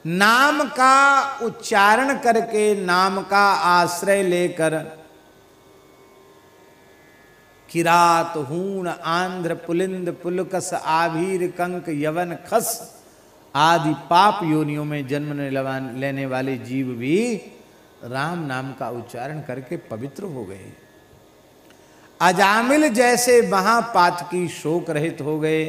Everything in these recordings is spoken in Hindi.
नाम का उच्चारण करके, नाम का आश्रय लेकर किरात, हूण, आंध्र, पुलिंद, पुलकस, आभीर, कंक, यवन, खस आदि पाप योनियों में जन्म लेने वाले जीव भी राम नाम का उच्चारण करके पवित्र हो गए। अजामिल जैसे महापातकी शोक रहित हो गए।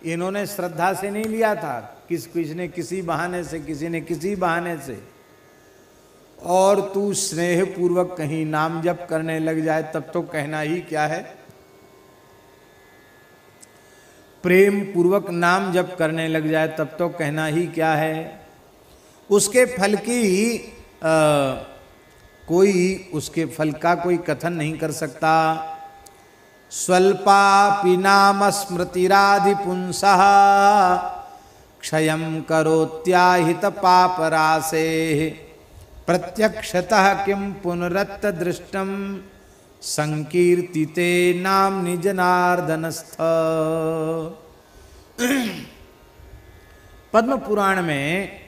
इन्होंने श्रद्धा से नहीं लिया था, किसी ने किसी बहाने से, किसी ने किसी बहाने से। और तू स्नेह पूर्वक कहीं नाम जप करने लग जाए तब तो कहना ही क्या है। प्रेम पूर्वक नाम जप करने लग जाए तब तो कहना ही क्या है। उसके फल की उसके फल का कोई कथन नहीं कर सकता। स्वल्पापि नाम स्मृतिराधिपुंसः क्षयं करोत्याहित पापरासे प्रत्यक्षतः किं पुनरत्त दृष्टम संकीर्तिते नाम्नि जनार्दनस्थ। पद्म पुराण में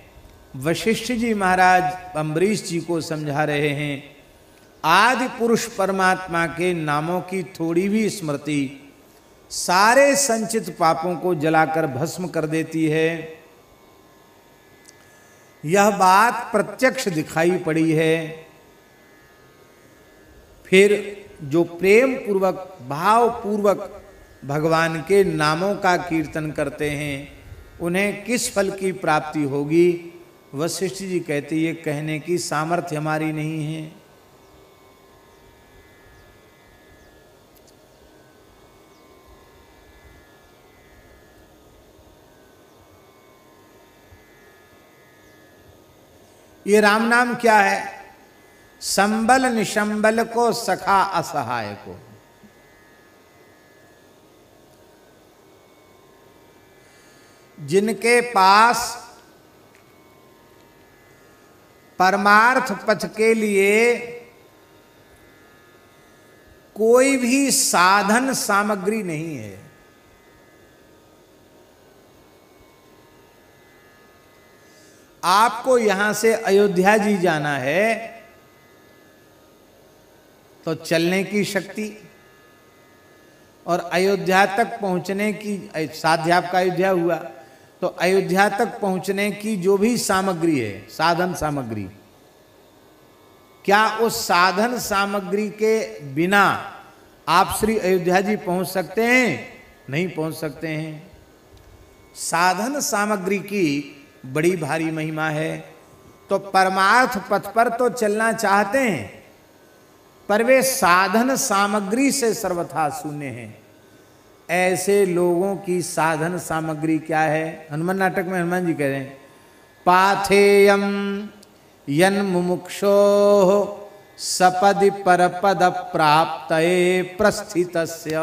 वशिष्ठ जी महाराज अम्बरीश जी को समझा रहे हैं, आदि पुरुष परमात्मा के नामों की थोड़ी भी स्मृति सारे संचित पापों को जलाकर भस्म कर देती है। यह बात प्रत्यक्ष दिखाई पड़ी है। फिर जो प्रेम पूर्वक, भाव पूर्वक भगवान के नामों का कीर्तन करते हैं उन्हें किस फल की प्राप्ति होगी। वशिष्ठ जी कहते ये कहने की सामर्थ्य हमारी नहीं है। ये राम नाम क्या है? संबल निशंबल को, सखा असहाय को। जिनके पास परमार्थ पथ के लिए कोई भी साधन सामग्री नहीं है, आपको यहां से अयोध्या जी जाना है तो चलने की शक्ति और अयोध्या तक पहुंचने की, साध्य आपका अयोध्या हुआ तो अयोध्या तक पहुंचने की जो भी सामग्री है, साधन सामग्री, क्या उस साधन सामग्री के बिना आप श्री अयोध्या जी पहुंच सकते हैं? नहीं पहुंच सकते हैं। साधन सामग्री की बड़ी भारी महिमा है। तो परमार्थ पथ पर तो चलना चाहते हैं पर वे साधन सामग्री से सर्वथा शून्य हैं। ऐसे लोगों की साधन सामग्री क्या है? हनुमान नाटक में हनुमान जी कह रहे हैं, पाथेयम यन मुमुक्षो सपदि परपद प्राप्तये प्रस्थितस्य।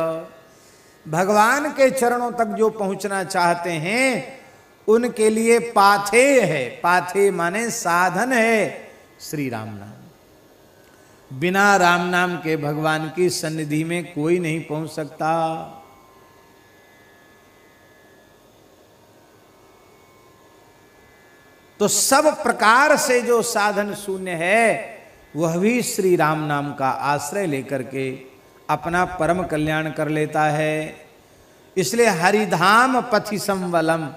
भगवान के चरणों तक जो पहुंचना चाहते हैं उनके लिए पाथेय है। पाथेय माने साधन है श्री राम नाम। बिना राम नाम के भगवान की सन्निधि में कोई नहीं पहुंच सकता। तो सब प्रकार से जो साधन शून्य है वह भी श्री राम नाम का आश्रय लेकर के अपना परम कल्याण कर लेता है। इसलिए हरिधाम पथि संवलम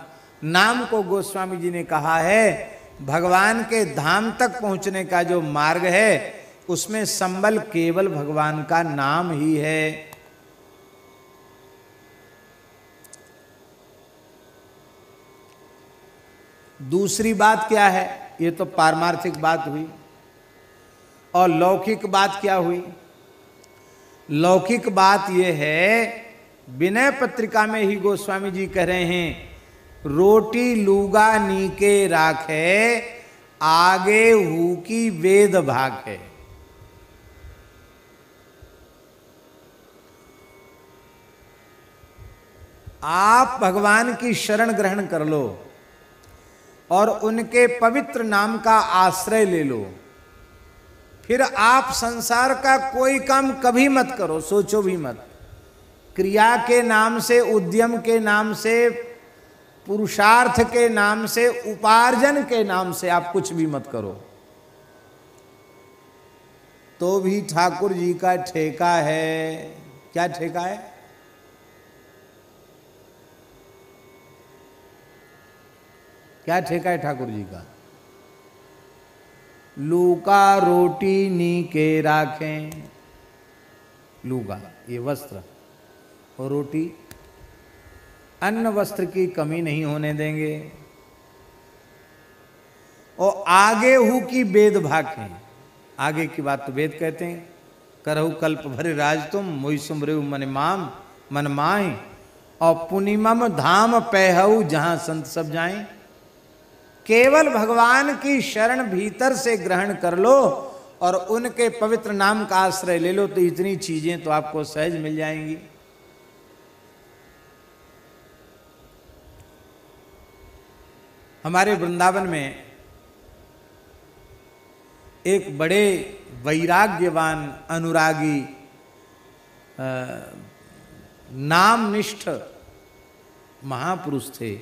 नाम को गोस्वामी जी ने कहा है, भगवान के धाम तक पहुंचने का जो मार्ग है उसमें संबल केवल भगवान का नाम ही है। दूसरी बात क्या है? ये तो पारमार्थिक बात हुई। और लौकिक बात क्या हुई? लौकिक बात यह है, विनय पत्रिका में ही गोस्वामी जी कह रहे हैं, रोटी लूगा नीके राखे आगे हु की वेद भाग है। आप भगवान की शरण ग्रहण कर लो और उनके पवित्र नाम का आश्रय ले लो, फिर आप संसार का कोई काम कभी मत करो, सोचो भी मत। क्रिया के नाम से, उद्यम के नाम से पुरुषार्थ के नाम से, उपार्जन के नाम से आप कुछ भी मत करो, तो भी ठाकुर जी का ठेका है। क्या ठेका है? क्या ठेका है ठाकुर जी का? लूका रोटी नी के राखें। लूका ये वस्त्र और रोटी, अन्न वस्त्र की कमी नहीं होने देंगे। और आगे हु की वेद भाखें। आगे की बात तो वेद कहते हैं। करहु कल्प भरे राज तुम, मोहि सुमरेउ मन माम मन माहि, और पुनिमम धाम पैहु जहां संत सब जाएं। केवल भगवान की शरण भीतर से ग्रहण कर लो और उनके पवित्र नाम का आश्रय ले लो, तो इतनी चीजें तो आपको सहज मिल जाएंगी। हमारे वृंदावन में एक बड़े वैराग्यवान, अनुरागी, नामनिष्ठ महापुरुष थे,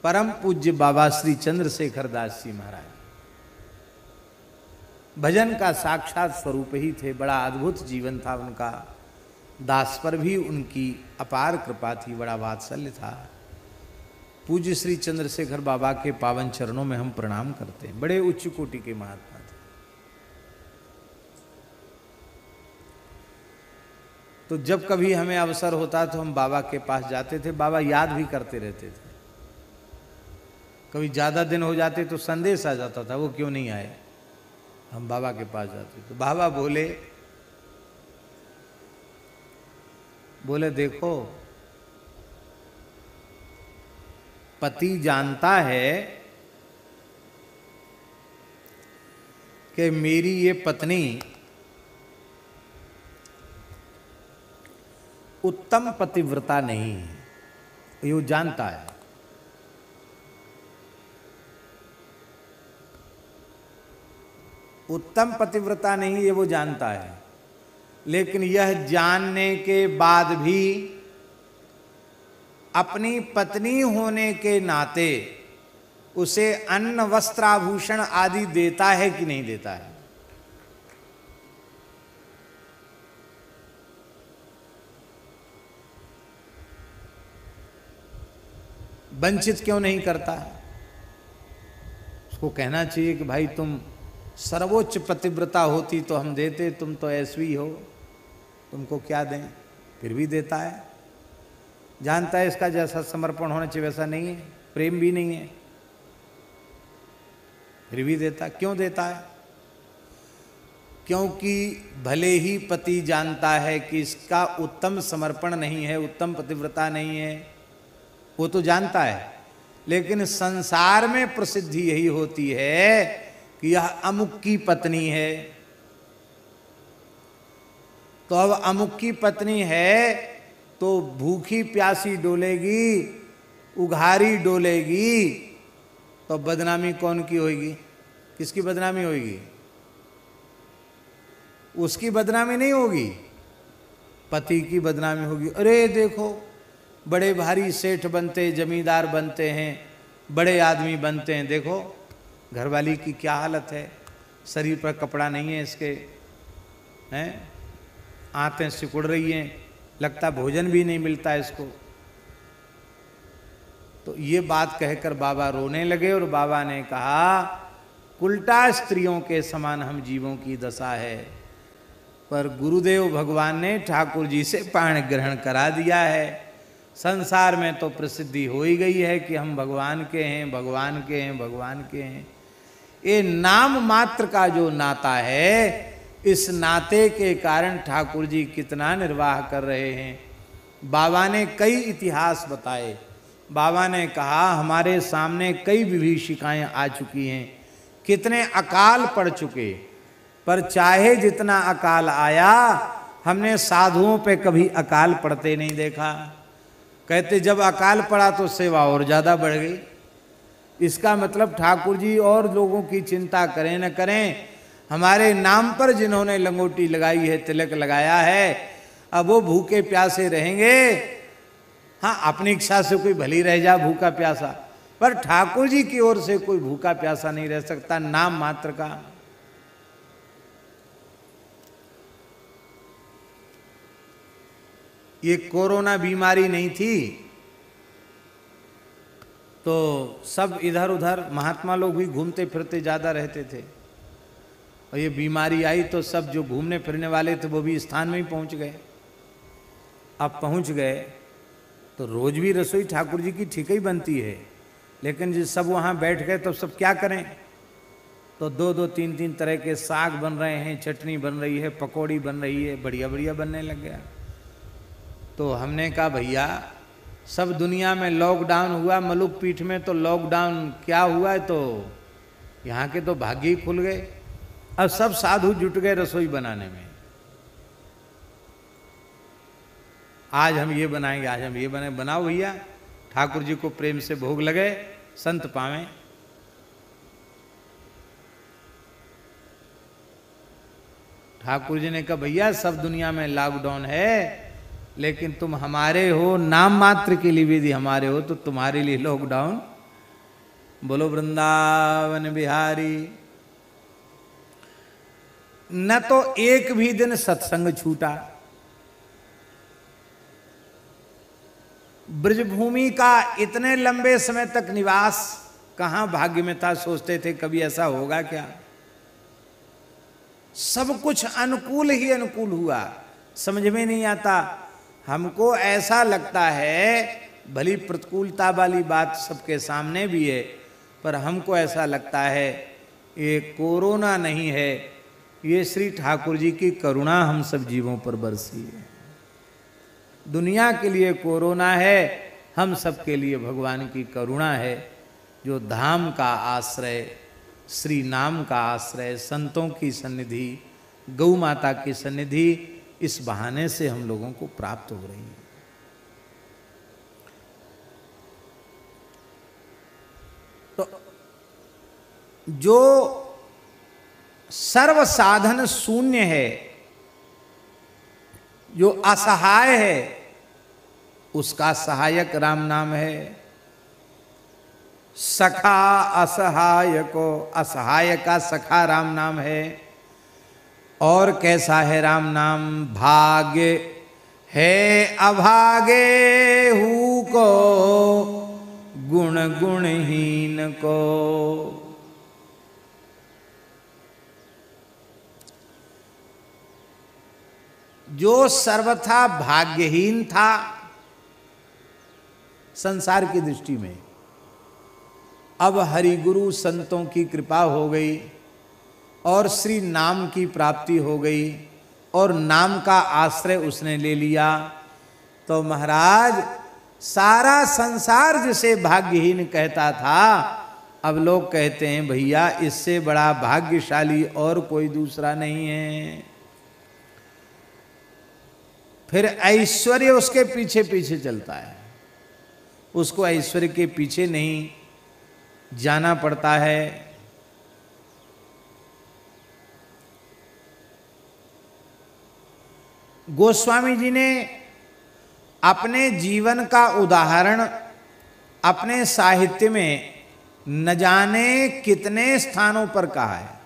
परम पूज्य बाबा श्री चंद्रशेखर दास जी महाराज। भजन का साक्षात स्वरूप ही थे। बड़ा अद्भुत जीवन था उनका। दास पर भी उनकी अपार कृपा थी, बड़ा वात्सल्य था। पूज्य श्री चंद्रशेखर बाबा के पावन चरणों में हम प्रणाम करते हैं। बड़े उच्च कोटि के महात्मा थे। तो जब कभी हमें अवसर होता तो हम बाबा के पास जाते थे। बाबा याद भी करते रहते थे। कभी ज्यादा दिन हो जाते तो संदेश आ जाता था, वो क्यों नहीं आए। हम बाबा के पास जाते तो बाबा बोले देखो, पति जानता है कि मेरी ये पत्नी उत्तम पतिव्रता नहीं है, ये वो जानता है। उत्तम पतिव्रता नहीं, ये वो जानता है। लेकिन यह जानने के बाद भी अपनी पत्नी होने के नाते उसे अन्न वस्त्र आभूषण आदि देता है कि नहीं देता है? वंचित क्यों नहीं करता? उसको कहना चाहिए कि भाई तुम सर्वोच्च पतिव्रता होती तो हम देते, तुम तो ऐसी हो, तुमको क्या दें? फिर भी देता है। जानता है इसका जैसा समर्पण होना चाहिए वैसा नहीं है, प्रेम भी नहीं है, फिर भी देता। क्यों देता है? क्योंकि भले ही पति जानता है कि इसका उत्तम समर्पण नहीं है, उत्तम पतिव्रता नहीं है, वो तो जानता है, लेकिन संसार में प्रसिद्धि यही होती है कि यह अमुक की पत्नी है। तो अब अमुक की पत्नी है तो भूखी प्यासी डोलेगी, उघारी डोलेगी, तो बदनामी कौन की होगी? किसकी बदनामी होगी? उसकी बदनामी नहीं होगी, पति की बदनामी होगी। अरे देखो, बड़े भारी सेठ बनते, जमींदार बनते हैं, बड़े आदमी बनते हैं, देखो घरवाली की क्या हालत है, शरीर पर कपड़ा नहीं है इसके, हैं, आंतें सिकुड़ रही हैं, लगता भोजन भी नहीं मिलता इसको। तो ये बात कहकर बाबा रोने लगे और बाबा ने कहा, उल्टा स्त्रियों के समान हम जीवों की दशा है, पर गुरुदेव भगवान ने ठाकुर जी से पाणी ग्रहण करा दिया है। संसार में तो प्रसिद्धि हो ही गई है कि हम भगवान के हैं, भगवान के हैं, भगवान के हैं। ये नाम मात्र का जो नाता है, इस नाते के कारण ठाकुर जी कितना निर्वाह कर रहे हैं। बाबा ने कई इतिहास बताए। बाबा ने कहा हमारे सामने कई विभीषिकाएं आ चुकी हैं, कितने अकाल पड़ चुके, पर चाहे जितना अकाल आया, हमने साधुओं पे कभी अकाल पड़ते नहीं देखा। कहते जब अकाल पड़ा तो सेवा और ज्यादा बढ़ गई। इसका मतलब ठाकुर जी और लोगों की चिंता करें न करें, हमारे नाम पर जिन्होंने लंगोटी लगाई है, तिलक लगाया है, अब वो भूखे प्यासे रहेंगे हाँ, अपनी इच्छा से कोई भली रह जा भूखा प्यासा, पर ठाकुर जी की ओर से कोई भूखा प्यासा नहीं रह सकता, नाम मात्र का। ये कोरोना बीमारी नहीं थी तो सब इधर उधर महात्मा लोग भी घूमते फिरते ज्यादा रहते थे, और ये बीमारी आई तो सब जो घूमने फिरने वाले थे वो भी स्थान में ही पहुंच गए। अब पहुंच गए तो रोज भी रसोई ठाकुर जी की ठीक ही बनती है, लेकिन जब सब वहां बैठ गए तो सब क्या करें, तो दो दो तीन तीन तरह के साग बन रहे हैं, चटनी बन रही है, पकौड़ी बन रही है, बढ़िया बढ़िया बनने लग गया। तो हमने कहा भैया सब दुनिया में लॉकडाउन हुआ, मलुक पीठ में तो लॉकडाउन क्या हुआ है, तो यहाँ के तो भाग्य ही खुल गए। अब सब साधु जुट गए रसोई बनाने में, आज हम ये बनाएंगे, आज हम ये बनाएंगे। बनाओ भैया, ठाकुर जी को प्रेम से भोग लगे, संत पावें। ठाकुर जी ने कहा भैया सब दुनिया में लॉकडाउन है, लेकिन तुम हमारे हो, नाम मात्र के लिए यदि हमारे हो तो तुम्हारे लिए लॉकडाउन। बोलो वृंदावन बिहारी। न तो एक भी दिन सत्संग छूटा, ब्रजभूमि का इतने लंबे समय तक निवास कहां भाग्य में था, सोचते थे कभी ऐसा होगा क्या। सब कुछ अनुकूल ही अनुकूल हुआ, समझ में नहीं आता। हमको ऐसा लगता है, भली प्रतिकूलता वाली बात सबके सामने भी है, पर हमको ऐसा लगता है ये कोरोना नहीं है, ये श्री ठाकुर जी की करुणा हम सब जीवों पर बरसी है। दुनिया के लिए कोरोना है, हम सब के लिए भगवान की करुणा है, जो धाम का आश्रय, श्री नाम का आश्रय, संतों की सन्निधि, गौ माता की सन्निधि इस बहाने से हम लोगों को प्राप्त हो रही है। तो जो सर्व साधन शून्य है, जो असहाय है, उसका सहायक राम नाम है। सखा असहाय को, असहाय का सखा राम नाम है। और कैसा है राम नाम, भाग्य है अभागे हु को, गुण गुणहीन को। जो सर्वथा भाग्यहीन था संसार की दृष्टि में, अब हरि गुरु संतों की कृपा हो गई और श्री नाम की प्राप्ति हो गई और नाम का आश्रय उसने ले लिया, तो महाराज सारा संसार जिसे भाग्यहीन कहता था, अब लोग कहते हैं भैया इससे बड़ा भाग्यशाली और कोई दूसरा नहीं है। फिर ऐश्वर्य उसके पीछे पीछे चलता है, उसको ऐश्वर्य के पीछे नहीं जाना पड़ता है। गोस्वामी जी ने अपने जीवन का उदाहरण अपने साहित्य में न जाने कितने स्थानों पर कहा है।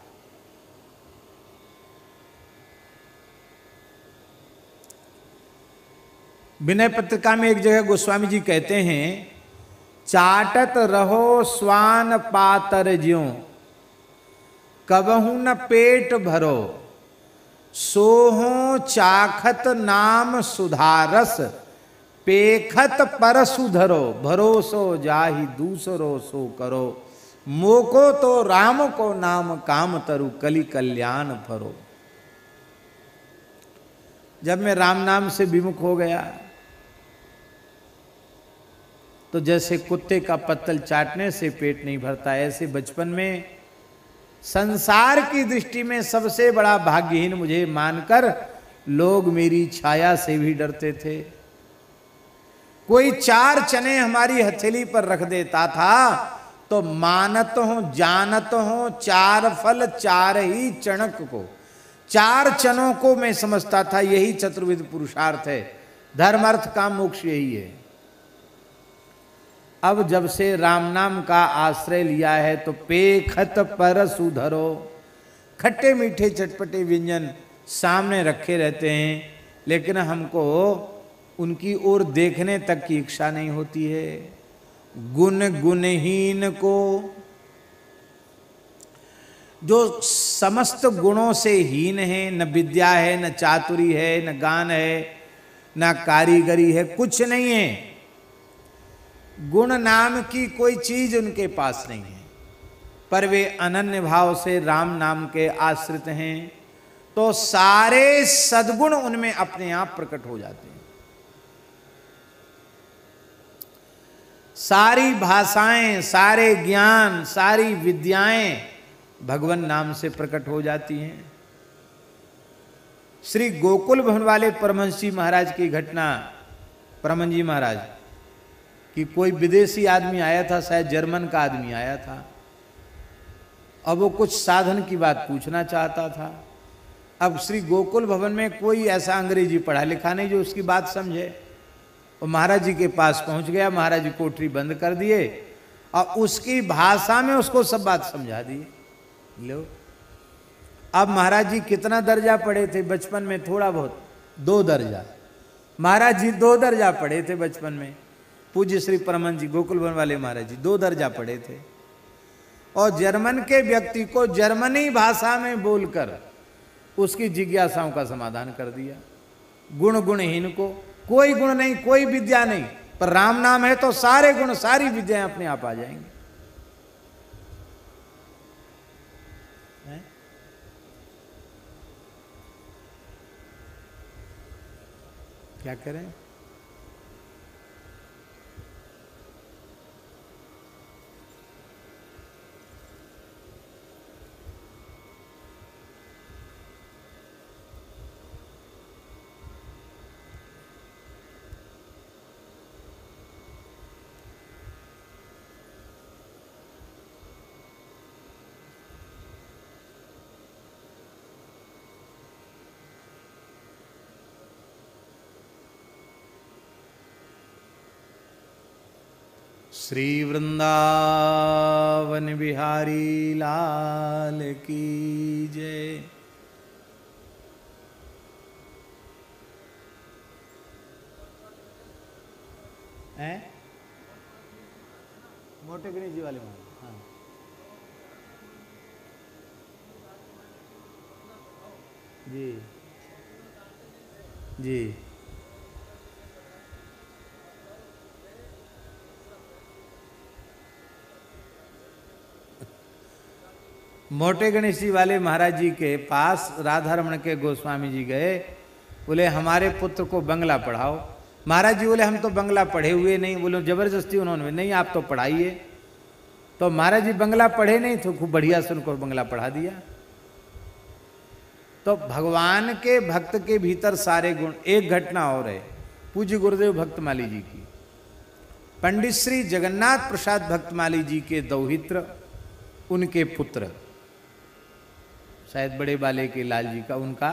विनय पत्रिका में एक जगह गोस्वामी जी कहते हैं, चाटत रहो स्वान पातर ज्यों, कबहू न पेट भरो, सोहो चाखत नाम सुधारस, पेखत परसु धरो, भरोसो जाहि दूसरो सो करो, मोको तो राम को नाम काम तरु, कलि कल्याण फरो। जब मैं राम नाम से विमुख हो गया तो जैसे कुत्ते का पत्तल चाटने से पेट नहीं भरता, ऐसे बचपन में संसार की दृष्टि में सबसे बड़ा भाग्यहीन मुझे मानकर लोग मेरी छाया से भी डरते थे। कोई 4 चने हमारी हथेली पर रख देता था तो मानत हो जानत हो 4 फल 4 ही चणक को, 4 चनों को मैं समझता था यही चतुर्विध पुरुषार्थ है, धर्म अर्थ काम मोक्ष यही है। अब जब से राम नाम का आश्रय लिया है तो पेखत पर सुधरो, खट्टे मीठे चटपटे व्यंजन सामने रखे रहते हैं, लेकिन हमको उनकी ओर देखने तक की इच्छा नहीं होती है। गुण गुणहीन को, जो समस्त गुणों से हीन है, न विद्या है, न चातुरी है, न गान है, न कारीगरी है, कुछ नहीं है, गुण नाम की कोई चीज उनके पास नहीं है, पर वे अनन्य भाव से राम नाम के आश्रित हैं, तो सारे सद्गुण उनमें अपने आप प्रकट हो जाते हैं। सारी भाषाएं, सारे ज्ञान, सारी विद्याएं भगवान नाम से प्रकट हो जाती हैं। श्री गोकुल भवन वाले परमहंस जी महाराज की घटना, परमहंस जी महाराज कि कोई विदेशी आदमी आया था, शायद जर्मन का आदमी आया था, अब वो कुछ साधन की बात पूछना चाहता था। अब श्री गोकुल भवन में कोई ऐसा अंग्रेजी पढ़ा लिखा नहीं जो उसकी बात समझे, और महाराज जी के पास पहुंच गया। महाराज जी कोठरी बंद कर दिए और उसकी भाषा में उसको सब बात समझा दी। लो, अब महाराज जी कितना दर्जा पढ़े थे बचपन में? थोड़ा बहुत, 2 दर्जा। महाराज जी 2 दर्जा पढ़े थे बचपन में। पूज्य श्री परमहंस जी गोकुल भवन वाले महाराज जी 2 दर्जा पढ़े थे, और जर्मन के व्यक्ति को जर्मनी भाषा में बोलकर उसकी जिज्ञासाओं का समाधान कर दिया। गुण गुणहीन को कोई गुण नहीं, कोई विद्या नहीं, पर राम नाम है तो सारे गुण, सारी विद्याएं अपने आप आ जाएंगी। क्या करें? श्री वृंदावन बिहारी लाल की जय। मोटे गणेश जी वाले मान, हाँ जी जी। मोटे गणेश जी वाले महाराज जी के पास राधा रमण के गोस्वामी जी गए, बोले हमारे पुत्र को बंगला पढ़ाओ। महाराज जी बोले हम तो बंगला पढ़े हुए नहीं। बोले जबरदस्ती उन्होंने, नहीं आप तो पढ़ाइए। तो महाराज जी बंगला पढ़े नहीं तो खूब बढ़िया से उनको बंगला पढ़ा दिया। तो भगवान के भक्त के भीतर सारे गुण। एक घटना और है पूज्य गुरुदेव भक्तमाली जी की। पंडित श्री जगन्नाथ प्रसाद भक्तमाली जी के दौहित्र, उनके पुत्र, शायद बड़े बाले के लाल जी का, उनका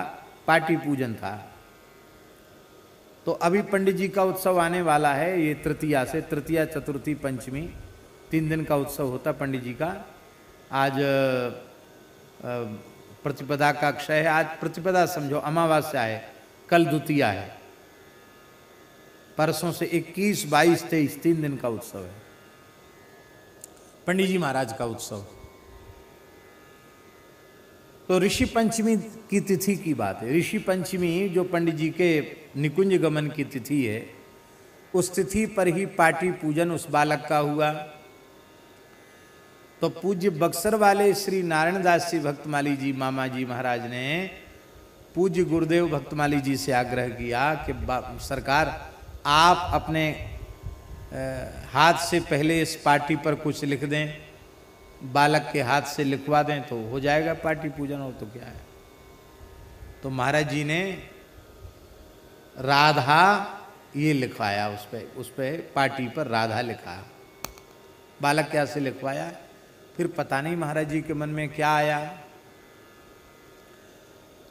पाटी पूजन था। तो अभी पंडित जी का उत्सव आने वाला है, ये तृतीया से, तृतीया चतुर्थी पंचमी 3 दिन का उत्सव होता पंडित जी का। आज प्रतिपदा का अक्षय है, आज प्रतिपदा समझो, अमावस्या है, कल द्वितीया है, परसों से 21, 22, 23 3 दिन का उत्सव है पंडित जी महाराज का उत्सव। तो ऋषि पंचमी की तिथि की बात है। ऋषि पंचमी जो पंडित जी के निकुंज गमन की तिथि है, उस तिथि पर ही पाटी पूजन उस बालक का हुआ। तो पूज्य बक्सर वाले श्री नारायण दास जी भक्तमाली जी मामा जी महाराज ने पूज्य गुरुदेव भक्तमाली जी से आग्रह किया कि सरकार आप अपने हाथ से पहले इस पाटी पर कुछ लिख दें, बालक के हाथ से लिखवा दें तो हो जाएगा पाटी पूजन, हो तो क्या है। तो महाराज जी ने राधा ये लिखवाया, उस पे पाटी पर राधा लिखा। बालक क्या से लिखवाया, फिर पता नहीं महाराज जी के मन में क्या आया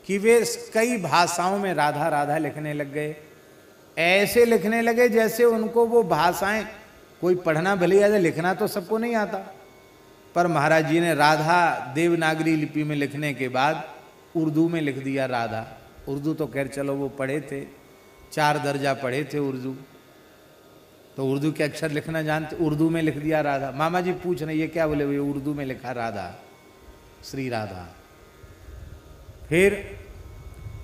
कि वे कई भाषाओं में राधा राधा लिखने लग गए। ऐसे लिखने लगे जैसे उनको वो भाषाएं कोई पढ़ना भले आता, लिखना तो सबको नहीं आता, पर महाराज जी ने राधा देवनागरी लिपि में लिखने के बाद उर्दू में लिख दिया राधा। उर्दू तो खैर चलो वो पढ़े थे, 4 दर्जा पढ़े थे उर्दू, तो उर्दू के अक्षर लिखना जानते, उर्दू में लिख दिया राधा। मामा जी पूछ रहे ये क्या, बोले वो उर्दू में लिखा राधा, श्री राधा। फिर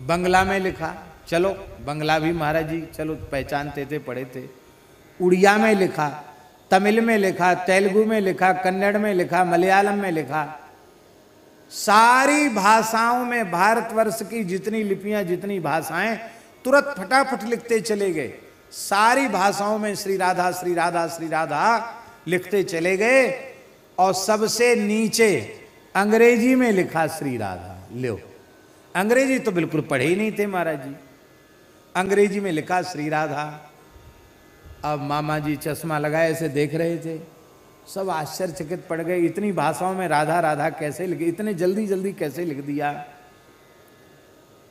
बंगला में लिखा, चलो बंगला भी महाराज जी चलो पहचानते थे, पढ़े थे। उड़िया में लिखा, तमिल में लिखा, तेलुगु में लिखा, कन्नड़ में लिखा, मलयालम में लिखा, सारी भाषाओं में भारतवर्ष की जितनी लिपियां, जितनी भाषाएं, तुरंत फटाफट लिखते चले गए। सारी भाषाओं में श्री राधा श्री राधा श्री राधा लिखते चले गए। और सबसे नीचे अंग्रेजी में लिखा श्री राधा। लो, अंग्रेजी तो बिल्कुल पढ़े ही नहीं थे महाराज जी, अंग्रेजी में लिखा श्री राधा। अब मामा जी चश्मा लगाए ऐसे देख रहे थे, सब आश्चर्यचकित पड़ गए, इतनी भाषाओं में राधा राधा कैसे लिखे, इतने जल्दी जल्दी कैसे लिख दिया।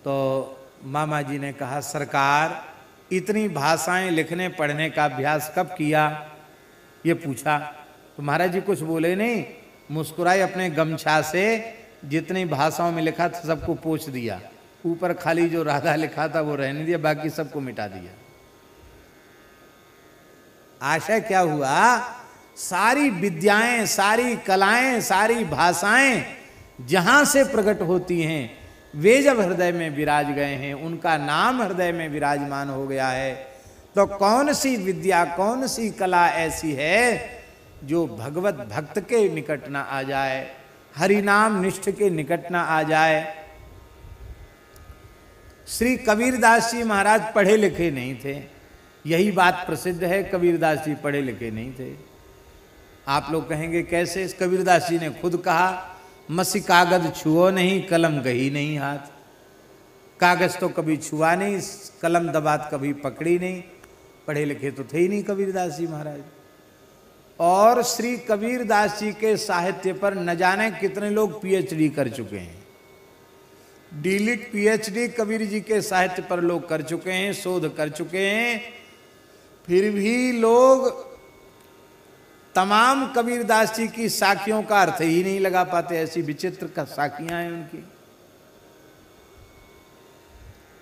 तो मामा जी ने कहा सरकार इतनी भाषाएं लिखने पढ़ने का अभ्यास कब किया, ये पूछा। तो महाराज जी कुछ बोले नहीं, मुस्कुराए, अपने गमछा से जितनी भाषाओं में लिखा था सबको पोंछ दिया, ऊपर खाली जो राधा लिखा था वो रहने दिया, बाकी सबको मिटा दिया। आशय क्या हुआ, सारी विद्याएं, सारी कलाएं, सारी भाषाएं जहां से प्रकट होती हैं, वे जब हृदय में विराज गए हैं, उनका नाम हृदय में विराजमान हो गया है, तो कौन सी विद्या, कौन सी कला ऐसी है जो भगवत भक्त के निकट ना आ जाए, हरिनाम निष्ठ के निकट ना आ जाए। श्री कबीरदास जी महाराज पढ़े लिखे नहीं थे, यही बात प्रसिद्ध है, कबीरदास जी पढ़े लिखे नहीं थे। आप लोग कहेंगे कैसे, कबीरदास जी ने खुद कहा, मसी कागज छुओ नहीं, कलम गही नहीं हाथ। कागज तो कभी छुआ नहीं, कलम दबात कभी पकड़ी नहीं, पढ़े लिखे तो थे ही नहीं कबीरदास जी महाराज। और श्री कबीरदास जी के साहित्य पर न जाने कितने लोग पीएचडी कर चुके हैं, डीलिट पीएचडी कबीर जी के साहित्य पर लोग कर चुके हैं, शोध कर चुके हैं, फिर भी लोग तमाम कबीरदास जी की साखियों का अर्थ ही नहीं लगा पाते, ऐसी विचित्र का साखियां हैं उनकी।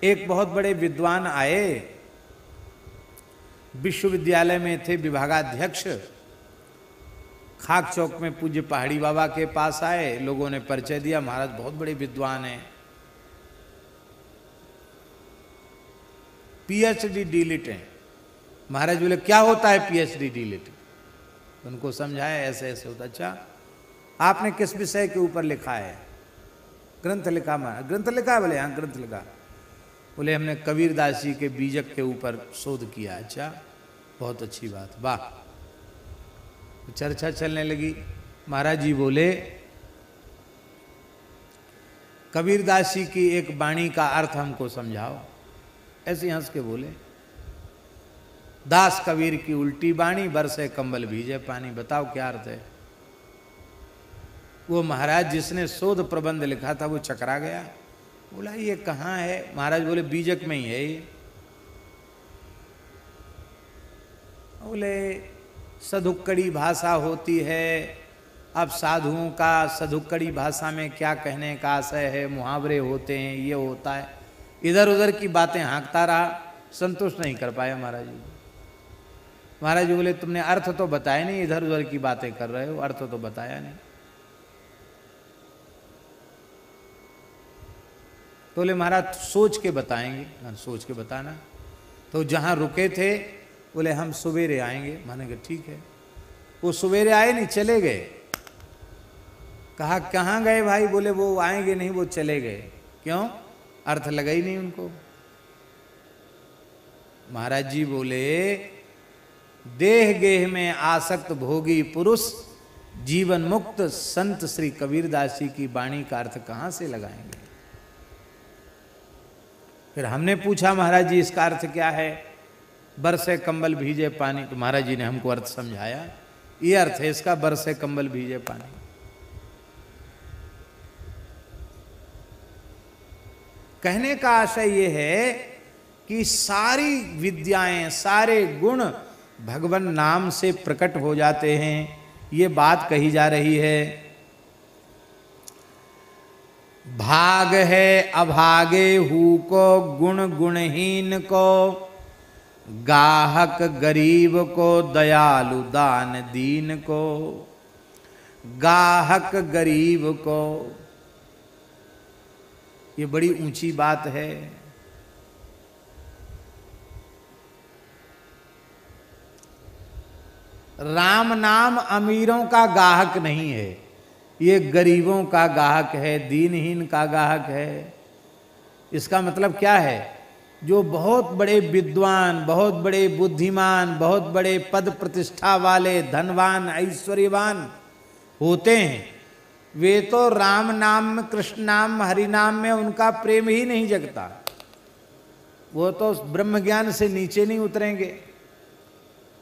एक बहुत बड़े विद्वान आए, विश्वविद्यालय में थे विभागाध्यक्ष, खाक चौक में पूज्य पहाड़ी बाबा के पास आए, लोगों ने परिचय दिया, महाराज बहुत बड़े विद्वान हैं, पीएचडी डीलिट हैं। महाराज बोले क्या होता है पीएचडी डीलिट, उनको समझाया ऐसे ऐसे होता। अच्छा आपने किस विषय के ऊपर लिखा है, ग्रंथ लिखा, ग्रंथ लिखा, बोले हाँ ग्रंथ लिखा। बोले हमने कबीरदास जी के बीजक के ऊपर शोध किया। अच्छा बहुत अच्छी बात, वाह। चर्चा चलने लगी। महाराज जी बोले कबीरदास जी की एक वाणी का अर्थ हमको समझाओ। ऐसे हंस के बोले, दास कबीर की उल्टी बाणी, बरसे कंबल भीजे पानी। बताओ क्या अर्थ है। वो महाराज जिसने शोध प्रबंध लिखा था वो चकरा गया, बोला ये कहाँ है। महाराज बोले बीजक में ही है ये। बोले सधुक्कड़ी भाषा होती है, अब साधुओं का सधुक्कड़ी भाषा में क्या कहने का आशय है, मुहावरे होते हैं, ये होता है। इधर उधर की बातें हाँकता रहा, संतुष्ट नहीं कर पाया महाराज जी। महाराज जी बोले तुमने अर्थ तो बताया नहीं, इधर उधर की बातें कर रहे हो, अर्थ तो बताया नहीं। तो बोले महाराज सोच के बताएंगे। हाँ सोच के बताना। तो जहाँ रुके थे बोले हम सवेरे आएंगे। माने कि ठीक है। वो सवेरे आए नहीं, चले गए। कहा कहाँ गए भाई, बोले वो आएंगे नहीं, वो चले गए। क्यों, अर्थ लगा ही नहीं उनको। महाराज जी बोले देह गेह में आसक्त भोगी पुरुष जीवन मुक्त संत श्री कबीरदास जी की वाणी का अर्थ कहाँ से लगाएंगे। फिर हमने पूछा महाराज जी इसका अर्थ क्या है, बरसे कंबल भीजे पानी। तो महाराज जी ने हमको अर्थ समझाया, ये अर्थ है इसका, बरसे कंबल भीजे पानी। कहने का आशय ये है कि सारी विद्याएं, सारे गुण भगवान नाम से प्रकट हो जाते हैं, ये बात कही जा रही है। भाग है अभागे हु को, गुण गुणहीन को, गाहक गरीब को, दयालु दान दीन को। गाहक गरीब को, ये बड़ी ऊंची बात है। राम नाम अमीरों का गाहक नहीं है, ये गरीबों का गाहक है, दीनहीन का गाहक है। इसका मतलब क्या है? जो बहुत बड़े विद्वान, बहुत बड़े बुद्धिमान, बहुत बड़े पद प्रतिष्ठा वाले, धनवान, ऐश्वर्यवान होते हैं, वे तो राम नाम में, कृष्ण नाम, हरि नाम में उनका प्रेम ही नहीं जगता। वो तो ब्रह्म ज्ञान से नीचे नहीं उतरेंगे।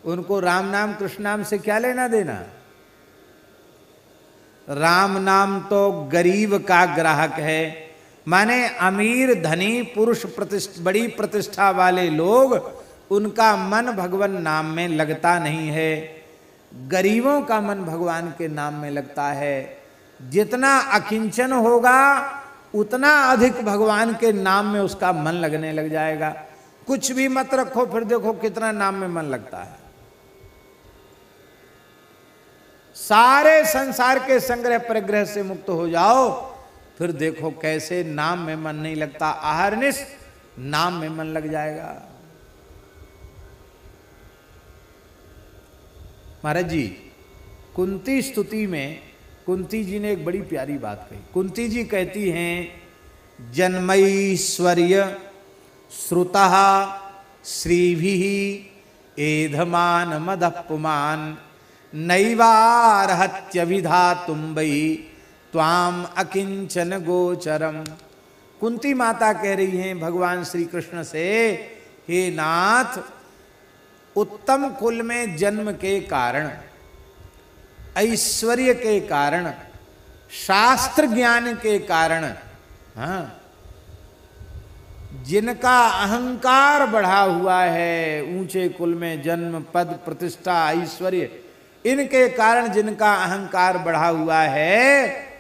उनको राम नाम कृष्ण नाम से क्या लेना देना। राम नाम तो गरीब का ग्राहक है, माने अमीर धनी पुरुष बड़ी प्रतिष्ठा वाले लोग, उनका मन भगवान नाम में लगता नहीं है। गरीबों का मन भगवान के नाम में लगता है। जितना अकिंचन होगा उतना अधिक भगवान के नाम में उसका मन लगने लग जाएगा। कुछ भी मत रखो, फिर देखो कितना नाम में मन लगता है। सारे संसार के संग्रह परिग्रह से मुक्त हो जाओ, फिर देखो कैसे नाम में मन नहीं लगता। अहरनिश नाम में मन लग जाएगा। महाराज जी, कुंती स्तुति में कुंती जी ने एक बड़ी प्यारी बात कही। कुंती जी कहती हैं, जन्मैश्वर्य श्रुतः श्रीभिः एधमान मदपुमान नैवार्हत्यभिधातुं वै त्वाम अकिंचन गोचरम। कुंती माता कह रही हैं भगवान श्री कृष्ण से, हे नाथ, उत्तम कुल में जन्म के कारण, ऐश्वर्य के कारण, शास्त्र ज्ञान के कारण, हाँ, जिनका अहंकार बढ़ा हुआ है, ऊंचे कुल में जन्म, पद प्रतिष्ठा, ऐश्वर्य, इनके कारण जिनका अहंकार बढ़ा हुआ है,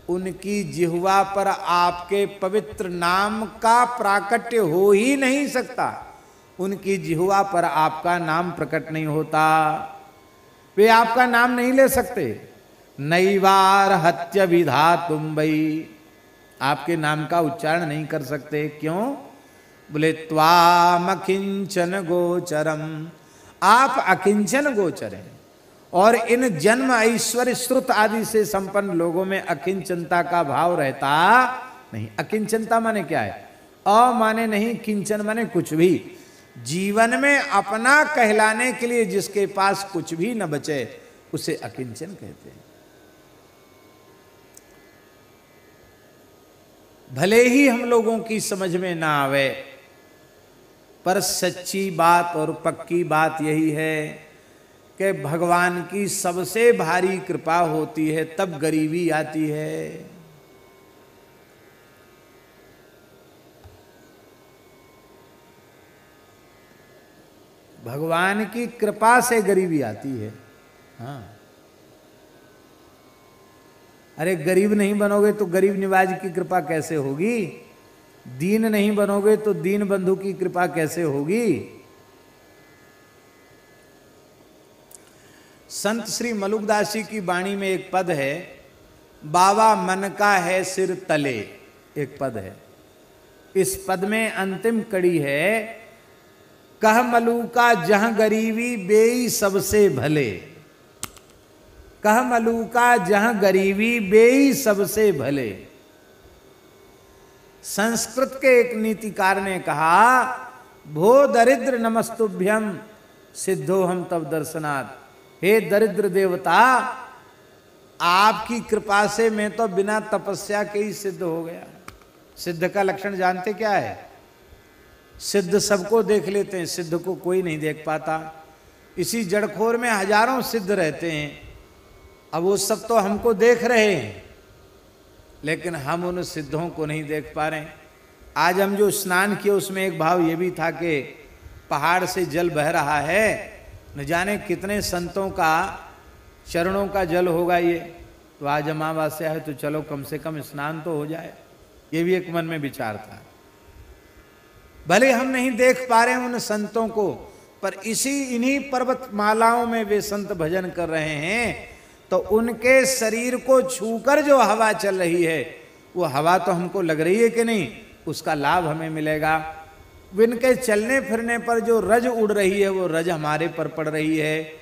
उनकी जिह्वा पर आपके पवित्र नाम का प्राकट्य हो ही नहीं सकता। उनकी जिह्वा पर आपका नाम प्रकट नहीं होता, वे आपका नाम नहीं ले सकते। नैवार्हत्य विधातुं वै, आपके नाम का उच्चारण नहीं कर सकते। क्यों? बोले त्वाम अकिंचन गोचरम, आप अकिंचन गोचर हैं। और इन जन्म ऐश्वर्य श्रुत आदि से संपन्न लोगों में अकिंचनता का भाव रहता नहीं। अकिंचनता माने क्या है? अ माने नहीं, किंचन माने कुछ भी। जीवन में अपना कहलाने के लिए जिसके पास कुछ भी न बचे, उसे अकिंचन कहते हैं। भले ही हम लोगों की समझ में ना आवे, पर सच्ची बात और पक्की बात यही है कि भगवान की सबसे भारी कृपा होती है तब गरीबी आती है। भगवान की कृपा से गरीबी आती है। हाँ, अरे गरीब नहीं बनोगे तो गरीब निवाज की कृपा कैसे होगी? दीन नहीं बनोगे तो दीन बंधु की कृपा कैसे होगी? संत श्री मलुकदास जी की वाणी में एक पद है, बाबा मन का है सिर तले, एक पद है। इस पद में अंतिम कड़ी है, कह मलूका जहां गरीबी बेई सबसे भले। कह मलूका जहां गरीबी बेई सबसे भले। संस्कृत के एक नीतिकार ने कहा, भो दरिद्र नमस्तुभ्यम सिद्धो हम तब दर्शनात्। हे दरिद्र देवता, आपकी कृपा से मैं तो बिना तपस्या के ही सिद्ध हो गया। सिद्ध का लक्षण जानते क्या है? सिद्ध सबको देख लेते हैं, सिद्ध को कोई नहीं देख पाता। इसी जड़खोर में हजारों सिद्ध रहते हैं। अब वो सब तो हमको देख रहे हैं, लेकिन हम उन सिद्धों को नहीं देख पा रहे। आज हम जो स्नान किए उसमें एक भाव ये भी था कि पहाड़ से जल बह रहा है न जाने कितने संतों का चरणों का जल होगा ये। तो आज अमावस्या है तो चलो कम से कम स्नान तो हो जाए, ये भी एक मन में विचार था। भले हम नहीं देख पा रहे हैं उन संतों को, पर इन्हीं पर्वत मालाओं में वे संत भजन कर रहे हैं, तो उनके शरीर को छूकर जो हवा चल रही है, वो हवा तो हमको लग रही है कि नहीं, उसका लाभ हमें मिलेगा। उनके चलने फिरने पर जो रज उड़ रही है, वो रज हमारे पर पड़ रही है।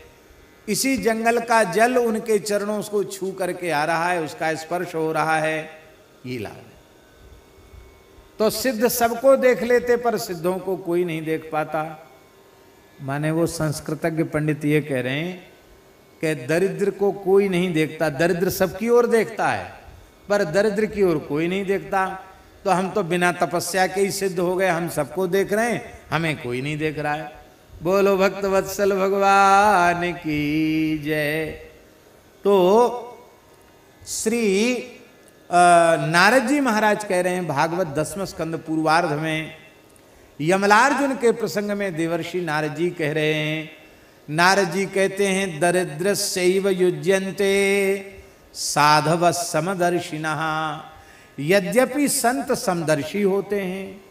इसी जंगल का जल उनके चरणों को छू करके आ रहा है, उसका स्पर्श हो रहा है, ये लाभ है। तो सिद्ध सबको देख लेते, पर सिद्धों को कोई नहीं देख पाता। माने वो संस्कृतज्ञ पंडित ये कह रहे हैं कि दरिद्र को कोई नहीं देखता, दरिद्र सबकी ओर देखता है, पर दरिद्र की ओर कोई नहीं देखता। तो हम तो बिना तपस्या के ही सिद्ध हो गए, हम सबको देख रहे हैं, हमें कोई नहीं देख रहा है। बोलो भक्त वत्सल भगवान की जय। तो श्री नारद जी महाराज कह रहे हैं भागवत 10वें स्कंद पूर्वार्ध में, यमलार्जुन के प्रसंग में देवर्षि नारद जी कह रहे हैं, नारद जी कहते हैं दरिद्रस्यैव युज्यन्ते साधव समदर्शिनः। यद्यपि संत समदर्शी होते हैं,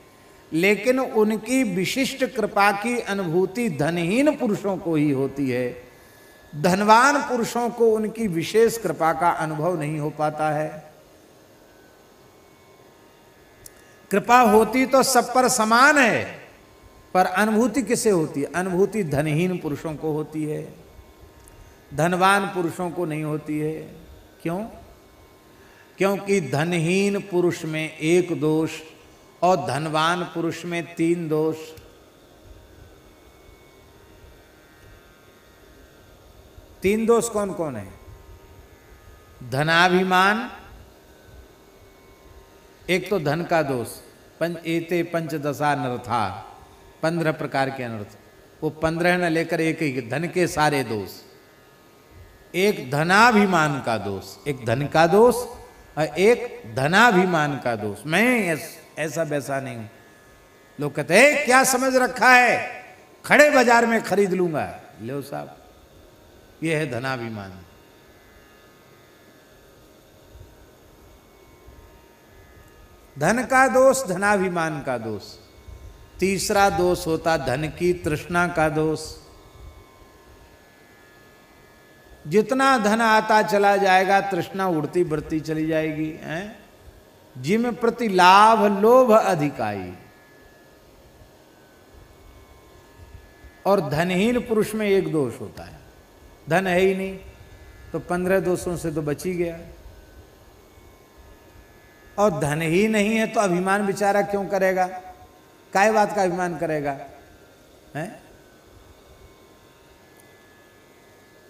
लेकिन उनकी विशिष्ट कृपा की अनुभूति धनहीन पुरुषों को ही होती है। धनवान पुरुषों को उनकी विशेष कृपा का अनुभव नहीं हो पाता है। कृपा होती तो सब पर समान है, पर अनुभूति किसे होती है? अनुभूति धनहीन पुरुषों को होती है, धनवान पुरुषों को नहीं होती है। क्यों? क्योंकि धनहीन पुरुष में एक दोष और धनवान पुरुष में 3 दोष। तीन दोष कौन कौन है? धनाभिमान, एक तो धन का दोष, एते पंचदशा अनर्था, 15 प्रकार के अनर्थ, वो 15 न लेकर एक ही, धन के सारे दोष। एक धनाभिमान का दोष, एक धन का दोष और एक धनाभिमान का दोष। मैं ऐसा वैसा नहीं हूं। लोग कहते हैं क्या समझ रखा है, खड़े बाजार में खरीद लूंगा। लो साहब, ये है धनाभिमान। धन का दोष, धनाभिमान का दोष। तीसरा दोष होता धन की तृष्णा का दोष। जितना धन आता चला जाएगा, तृष्णा उड़ती बढ़ती चली जाएगी। जिम प्रति लाभ लोभ अधिकाई। और धनहीन पुरुष में एक दोष होता है, धन है ही नहीं, तो 15 दोषों से तो बच ही गया। और धन ही नहीं है तो अभिमान बेचारा क्यों करेगा? काय बात का अभिमान करेगा? हैं?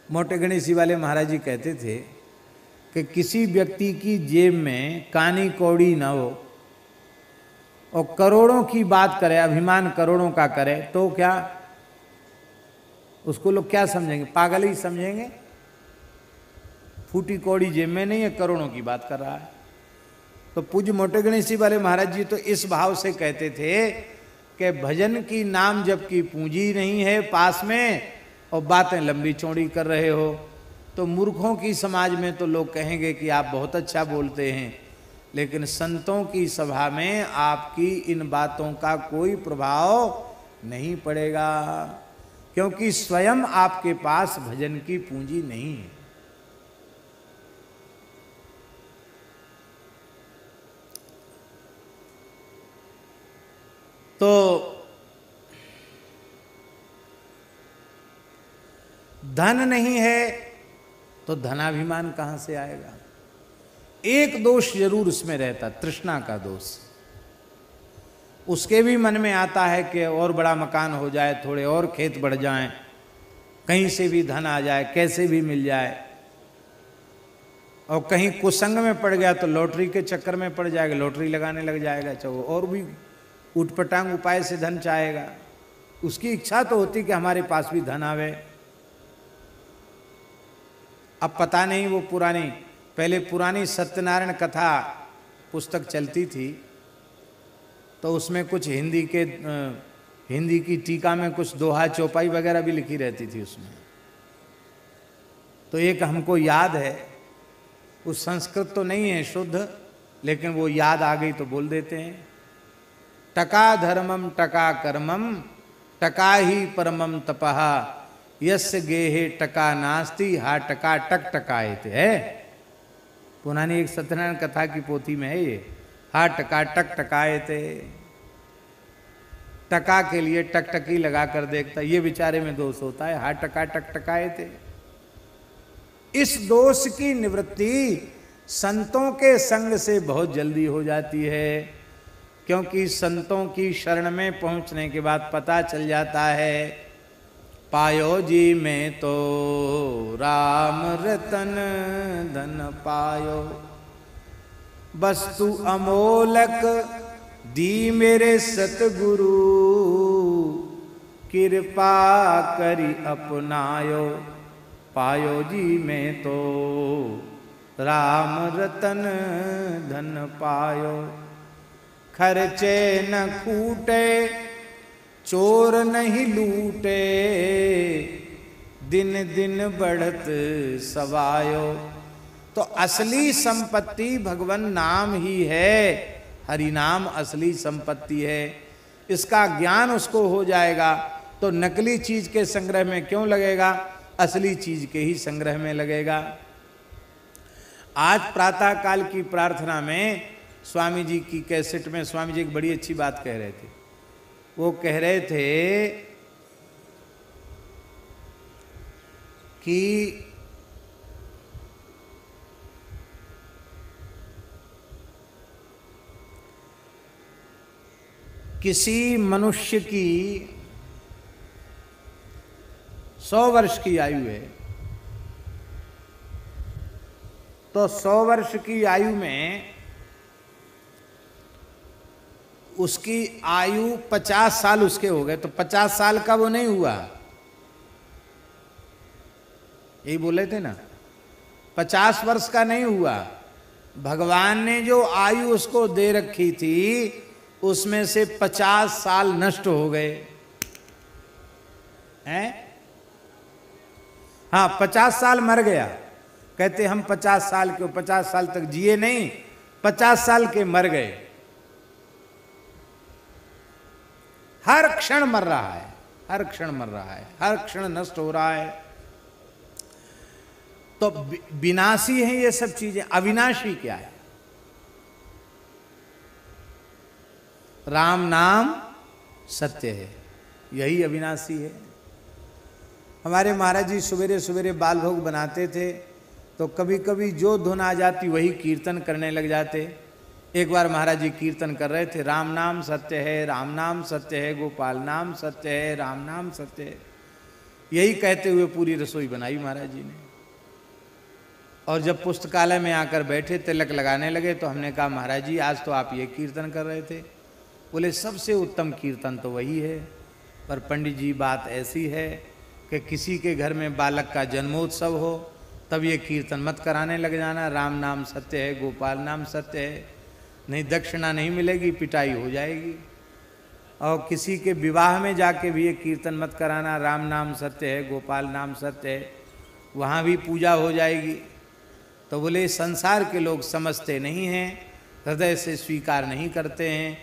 मोटे गणेशी वाले महाराज जी कहते थे कि किसी व्यक्ति की जेब में कानी कौड़ी ना हो और करोड़ों की बात करे, अभिमान करोड़ों का करे, तो क्या उसको लोग क्या समझेंगे? पागल ही समझेंगे। फूटी कौड़ी जेब में नहीं है, करोड़ों की बात कर रहा है। तो पूज्य मोटे गणेशी वाले महाराज जी तो इस भाव से कहते थे कि भजन की नाम जब की पूंजी नहीं है पास में और बातें लंबी चौड़ी कर रहे हो, तो मूर्खों की समाज में तो लोग कहेंगे कि आप बहुत अच्छा बोलते हैं, लेकिन संतों की सभा में आपकी इन बातों का कोई प्रभाव नहीं पड़ेगा, क्योंकि स्वयं आपके पास भजन की पूंजी नहीं है। तो धन नहीं है तो धनाभिमान कहां से आएगा? एक दोष जरूर उसमें रहता, तृष्णा का दोष। उसके भी मन में आता है कि और बड़ा मकान हो जाए, थोड़े और खेत बढ़ जाएं, कहीं से भी धन आ जाए, कैसे भी मिल जाए। और कहीं कुसंग में पड़ गया तो लॉटरी के चक्कर में पड़ जाएगा, लॉटरी लगाने लग जाएगा, चाहे और भी उटपटांग उपाय से धन चाहेगा। उसकी इच्छा तो होती कि हमारे पास भी धन आवे। अब पता नहीं वो पुरानी, पहले पुरानी सत्यनारायण कथा पुस्तक चलती थी, तो उसमें कुछ हिंदी के हिंदी की टीका में कुछ दोहा चौपाई वगैरह भी लिखी रहती थी उसमें। तो एक हमको याद है, उस संस्कृत तो नहीं है शुद्ध, लेकिन वो याद आ गई तो बोल देते हैं। टका धर्मम टका कर्मम टका ही परमम तपः यस्य गेहे टका नास्ति हा टका टक टकायते है। पुरानी एक सत्यनारायण कथा की पोथी में है ये, हा टका टक टकायते। टका के लिए टकटकी लगा कर देखता, ये बेचारे में दोष होता है, हा टका टक टकायते। इस दोष की निवृत्ति संतों के संग से बहुत जल्दी हो जाती है, क्योंकि संतों की शरण में पहुंचने के बाद पता चल जाता है, पायो जी में तो राम रतन धन पायो, वस्तु अमोलक दी मेरे सतगुरु, कृपा करी अपनायो, पायो जी में तो राम रतन धन पायो। खर्चे न खूटे चोर नहीं लूटे, दिन दिन बढ़त सवायो। तो असली संपत्ति भगवान नाम ही है, हरि नाम असली संपत्ति है। इसका ज्ञान उसको हो जाएगा तो नकली चीज के संग्रह में क्यों लगेगा, असली चीज के ही संग्रह में लगेगा। आज प्रातः काल की प्रार्थना में स्वामी जी की कैसेट में स्वामी जी एक बड़ी अच्छी बात कह रहे थे। वो कह रहे थे कि किसी मनुष्य की 100 वर्ष की आयु है, तो 100 वर्ष की आयु में उसकी आयु 50 साल उसके हो गए, तो 50 साल का वो नहीं हुआ, यही बोले थे ना, 50 वर्ष का नहीं हुआ। भगवान ने जो आयु उसको दे रखी थी उसमें से 50 साल नष्ट हो गए हैं। हाँ, 50 साल मर गया, कहते हम 50 साल के, 50 साल तक जिए नहीं, 50 साल के मर गए। हर क्षण मर रहा है, हर क्षण मर रहा है, हर क्षण नष्ट हो रहा है। तो विनाशी है ये सब चीजें, अविनाशी क्या है? राम नाम सत्य है, यही अविनाशी है। हमारे महाराज जी सवेरे सवेरे बाल भोग बनाते थे, तो कभी कभी जो धुन आ जाती वही कीर्तन करने लग जाते। एक बार महाराज जी कीर्तन कर रहे थे, राम नाम सत्य है, राम नाम सत्य है, गोपाल नाम सत्य है, राम नाम सत्य है, यही कहते हुए पूरी रसोई बनाई महाराज जी ने। और जब पुस्तकालय में आकर बैठे, तिलक लगाने लगे, तो हमने कहा महाराज जी आज तो आप ये कीर्तन कर रहे थे। बोले सबसे उत्तम कीर्तन तो वही है, पर पंडित जी बात ऐसी है कि किसी के घर में बालक का जन्मोत्सव हो तब ये कीर्तन मत कराने लग जाना, राम नाम सत्य है, गोपाल नाम सत्य है, नहीं दक्षिणा नहीं मिलेगी, पिटाई हो जाएगी। और किसी के विवाह में जाके भी ये कीर्तन मत कराना, राम नाम सत्य है, गोपाल नाम सत्य है, वहाँ भी पूजा हो जाएगी। तो बोले संसार के लोग समझते नहीं हैं, हृदय से स्वीकार नहीं करते हैं,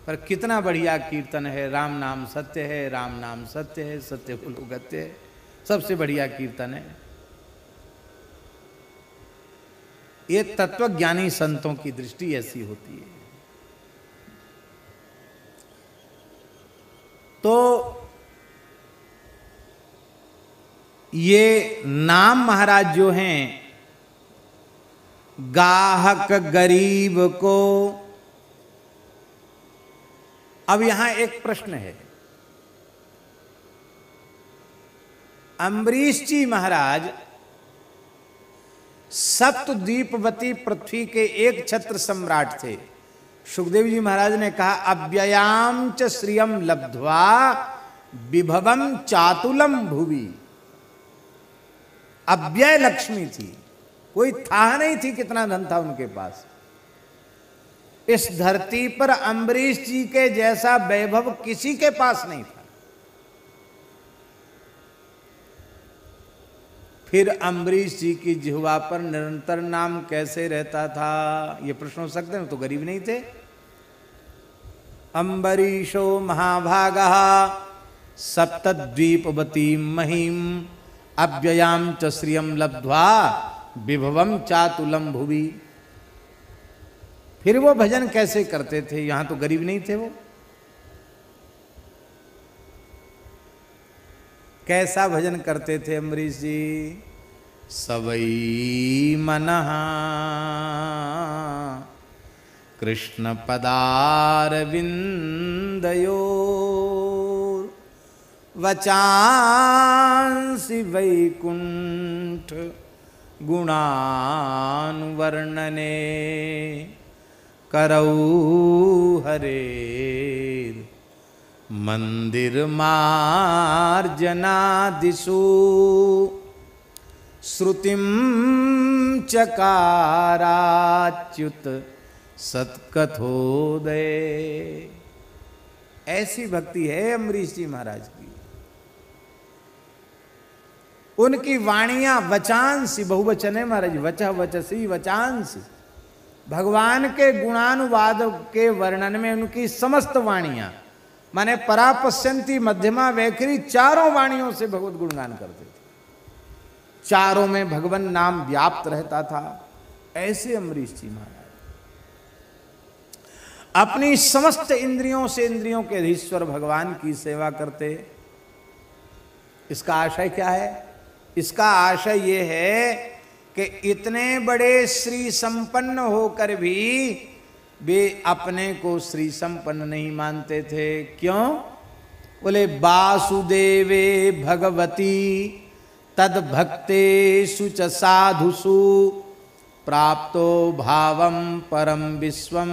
पर कितना बढ़िया कीर्तन है, राम नाम सत्य है, राम नाम सत्य है, सत्य बोलो गत्य है, सबसे बढ़िया कीर्तन है। ये तत्वज्ञानी संतों की दृष्टि ऐसी होती है। तो ये नाम महाराज जो हैं, गाहक गरीब को। अब यहां एक प्रश्न है, अम्बरीश जी महाराज सप्तद्वीपवती पृथ्वी के एक छत्र सम्राट थे। सुखदेव जी महाराज ने कहा, अव्ययाम च श्रियम लब्ध्वा विभवम चातुलम भुवि। अव्यय लक्ष्मी थी, कोई था नहीं थी कितना धन था उनके पास। इस धरती पर अम्बरीश जी के जैसा वैभव किसी के पास नहीं था। फिर अम्बरीश जी की जिह्वा पर निरंतर नाम कैसे रहता था? ये प्रश्न हो सकते हैं, तो गरीब नहीं थे। अम्बरीशो महाभागः सप्तद्वीपवती महीम अव्ययाम च श्रियम लब्ध्वा विभवम चातुलम भुवि। फिर वो भजन कैसे करते थे? यहां तो गरीब नहीं थे वो। कैसा भजन करते थे अम्बरीश जी? सवई मनः कृष्ण पदारविंदयो वचांसि वैकुंठ गुणानुवर्णने करौ हरे मंदिर मार्जनादिषु श्रुतिम चकाराच्युत सत्कथोदय। ऐसी भक्ति है अम्बरीश जी महाराज की। उनकी वाणियां वचांसी, बहुवचन है महाराज, वचः वचसी वचांसी। भगवान के गुणानुवाद के वर्णन में उनकी समस्त वाणियां, माने परापश्यंती मध्यमा वैखरी, चारों वाणियों से भगवत गुणगान करते थे। चारों में भगवान नाम व्याप्त रहता था। ऐसे अम्बरीश जी महाराज अपनी समस्त इंद्रियों से इंद्रियों के अधीश्वर भगवान की सेवा करते। इसका आशय क्या है? इसका आशय ये है कि इतने बड़े श्री संपन्न होकर भी वे अपने को श्री संपन्न नहीं मानते थे। क्यों? बोले वासुदेवे भगवती तद भक्तेषु च साधुषु प्राप्तो भावम परम विश्वम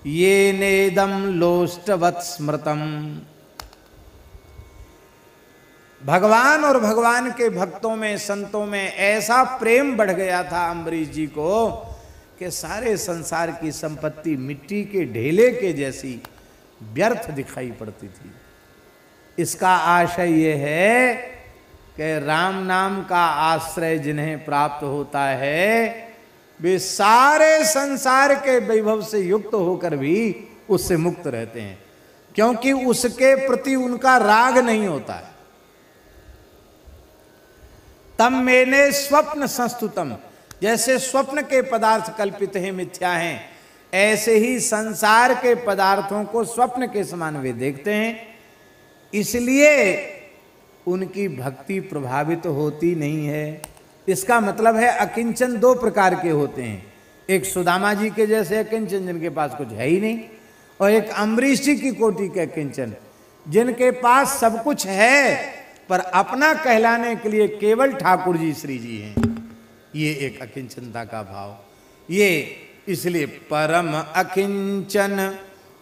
ये नेदम लोष्टवत् स्मृतम। भगवान और भगवान के भक्तों में, संतों में ऐसा प्रेम बढ़ गया था अम्बरीश जी को कि सारे संसार की संपत्ति मिट्टी के ढेले के जैसी व्यर्थ दिखाई पड़ती थी। इसका आशय ये है कि राम नाम का आश्रय जिन्हें प्राप्त होता है वे सारे संसार के वैभव से युक्त होकर भी उससे मुक्त रहते हैं, क्योंकि उसके प्रति उनका राग नहीं होता है। तम मैंने स्वप्न संस्तुतम, जैसे स्वप्न के पदार्थ कल्पित हैं, मिथ्या हैं, ऐसे ही संसार के पदार्थों को स्वप्न के समान वे देखते हैं। इसलिए उनकी भक्ति प्रभावित होती नहीं है। इसका मतलब है अकिंचन दो प्रकार के होते हैं, एक सुदामा जी के जैसे अकिंचन जिनके पास कुछ है ही नहीं, और एक अम्बरीश जी की कोटि के अकिंचन जिनके पास सब कुछ है पर अपना कहलाने के लिए केवल ठाकुर जी श्री जी हैं। ये एक अकिंचनता का भाव। ये इसलिए परम अकिंचन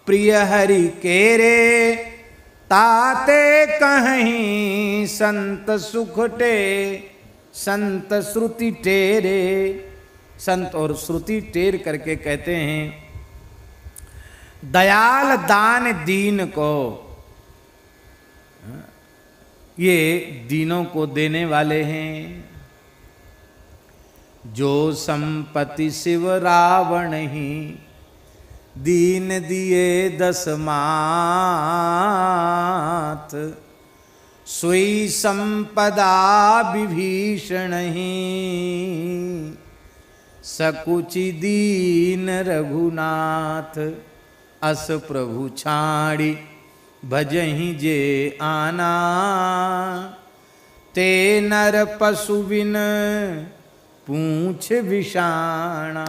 प्रिय हरि केरे ताते कहीं संत सुखटे संत श्रुति टेरे। संत और श्रुति टेर करके कहते हैं दयाल दान दीन को, ये दीनों को देने वाले हैं। जो संपत्ति शिव रावण ही दीन दिए 10 मात, सोई संपदा विभीषण ही सकुचि दीन रघुनाथ। अस प्रभु छाड़ी भजहि जे आना, ते नर पशु बिन पूछ विषाणा।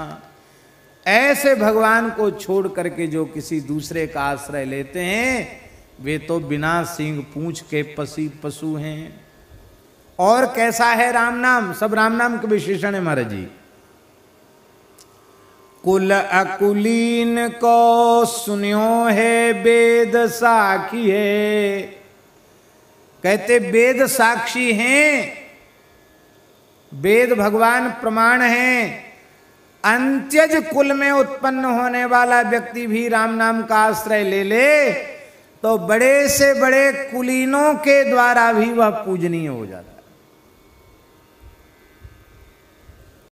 ऐसे भगवान को छोड़ करके जो किसी दूसरे का आश्रय लेते हैं वे तो बिना सींग पूंछ के पशु हैं। और कैसा है राम नाम? सब राम नाम के विशेषण है महाराज जी। कुल अकुलीन को सुनियो है वेद साखी है। कहते वेद साक्षी हैं, वेद भगवान प्रमाण हैं। अंत्यज कुल में उत्पन्न होने वाला व्यक्ति भी राम नाम का आश्रय ले ले तो बड़े से बड़े कुलीनों के द्वारा भी वह पूजनीय हो जाता।